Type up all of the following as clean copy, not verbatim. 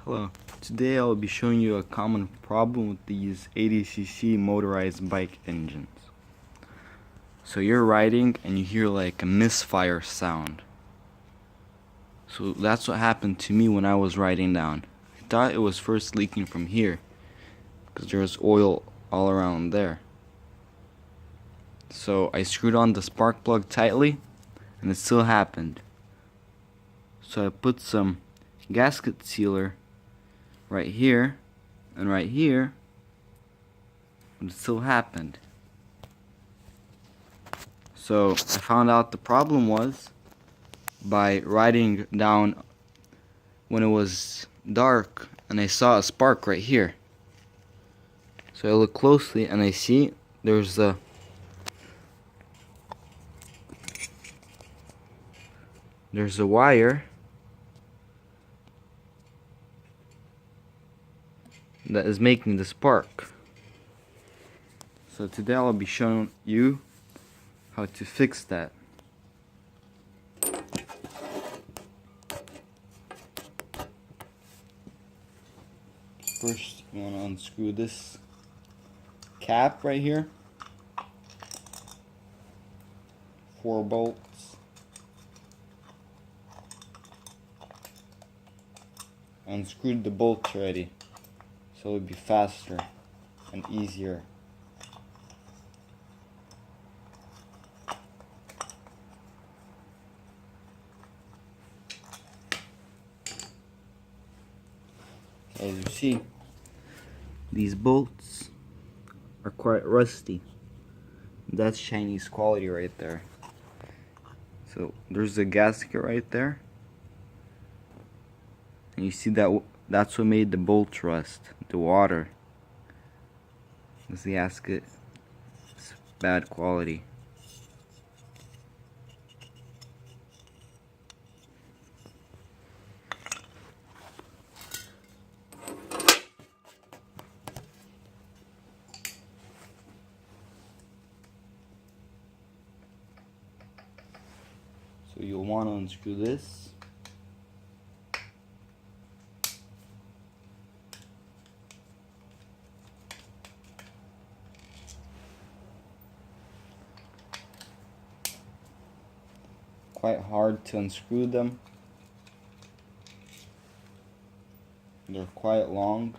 Hello, today I'll be showing you a common problem with these 80cc motorized bike engines. So you're riding and you hear like a misfire sound. So that's what happened to me when I was riding down. I thought it was first leaking from here because there's oil all around there. So I screwed on the spark plug tightly and it still happened. So I put some gasket sealer right here and right here, but it still happened. So I found out the problem was by riding down when it was dark and I saw a spark right here. So I look closely and I see there's a wire that is making the spark. So today I'll be showing you how to fix that. First, you want to unscrew this cap right here. 4 bolts. Unscrewed the bolts already, so it'll be faster and easier. As you see, these bolts are quite rusty. That's Chinese quality right there. So there's the gasket right there, and you see that's what made the bolts rust. The water. This gasket is bad quality. So you'll want to unscrew this. Quite hard to unscrew them. They're quite long.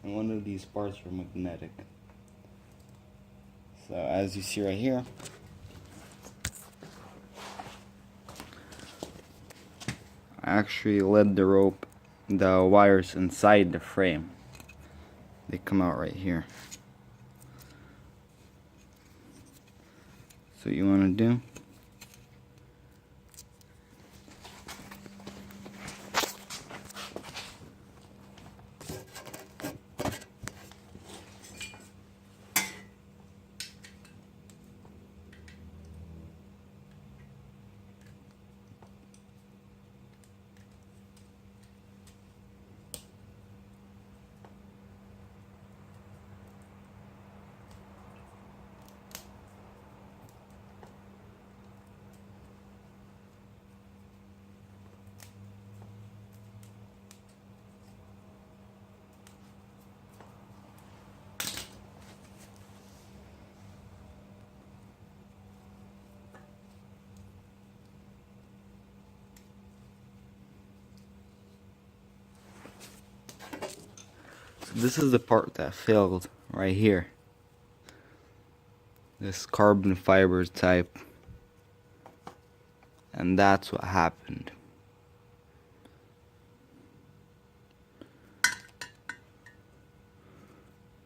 And one of these parts are magnetic. So as you see right here, I actually led the wires inside the frame. They come out right here. So what you want to do, this is the part that failed right here. This carbon fiber type. And that's what happened.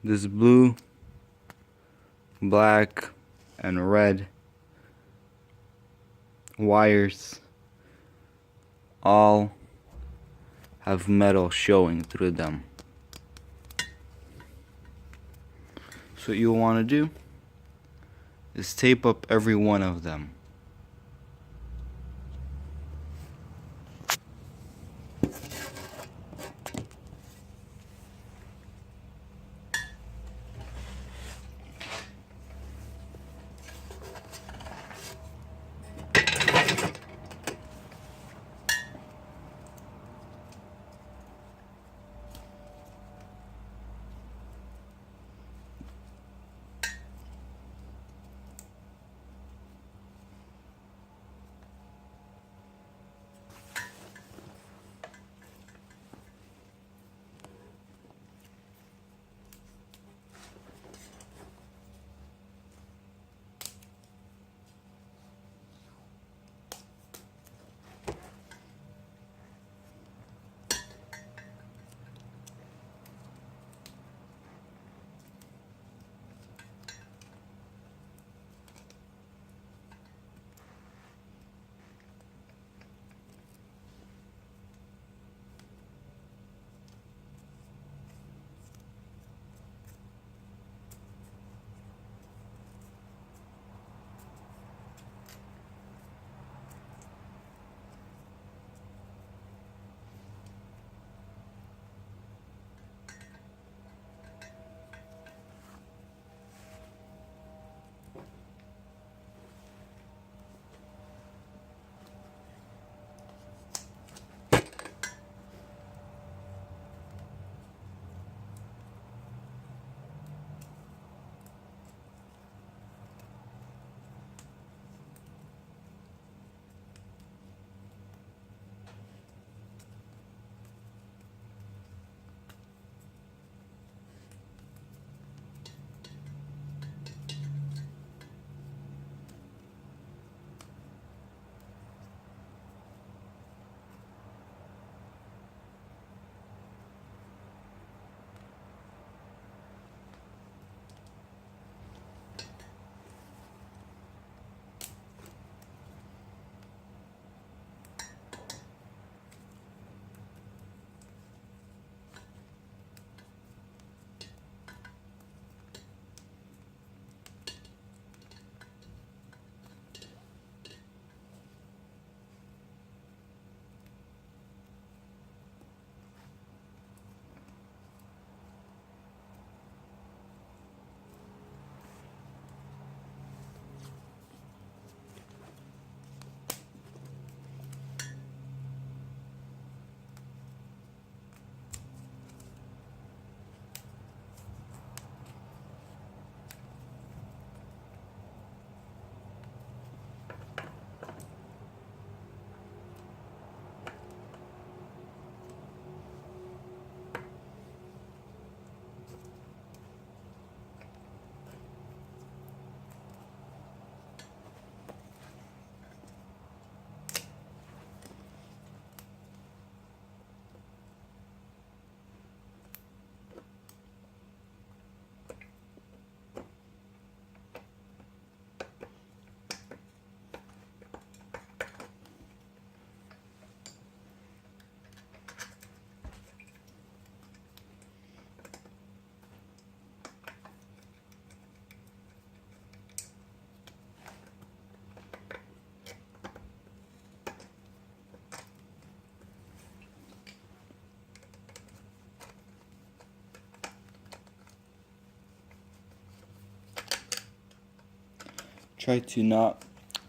This blue, black, and red wires all have metal showing through them. So what you'll want to do is tape up every one of them. Try to not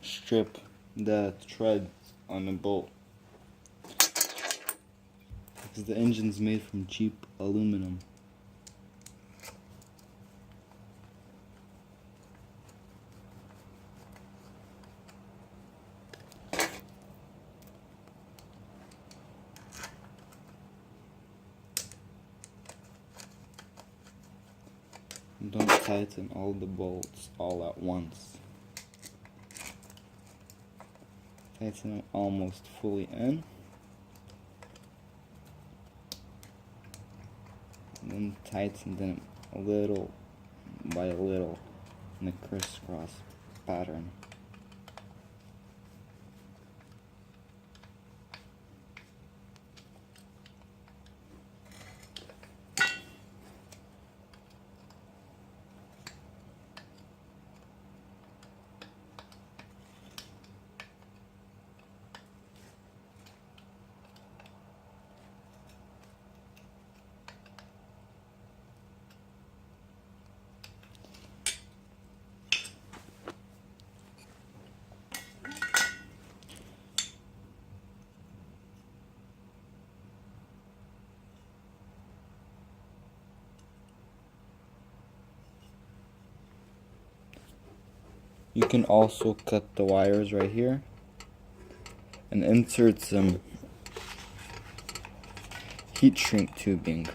strip the thread on the bolt, because the engine's made from cheap aluminum. Don't tighten all the bolts all at once. Tighten it almost fully in, and then tighten them a little by little in a crisscross pattern. You can also cut the wires right here and insert some heat shrink tubing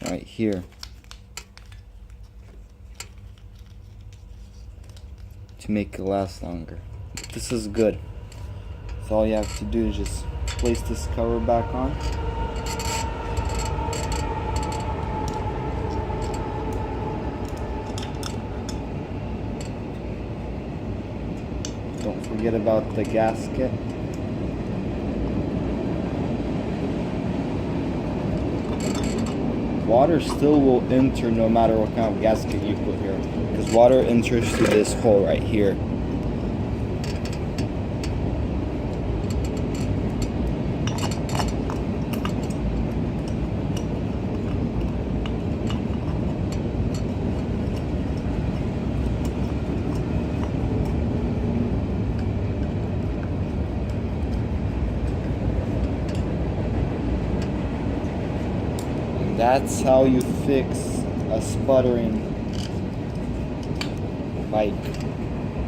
right here to make it last longer. This is good. So all you have to do is just place this cover back on. Don't forget about the gasket. Water still will enter no matter what kind of gasket you put here, because water enters through this hole right here. That's how you fix a sputtering bike.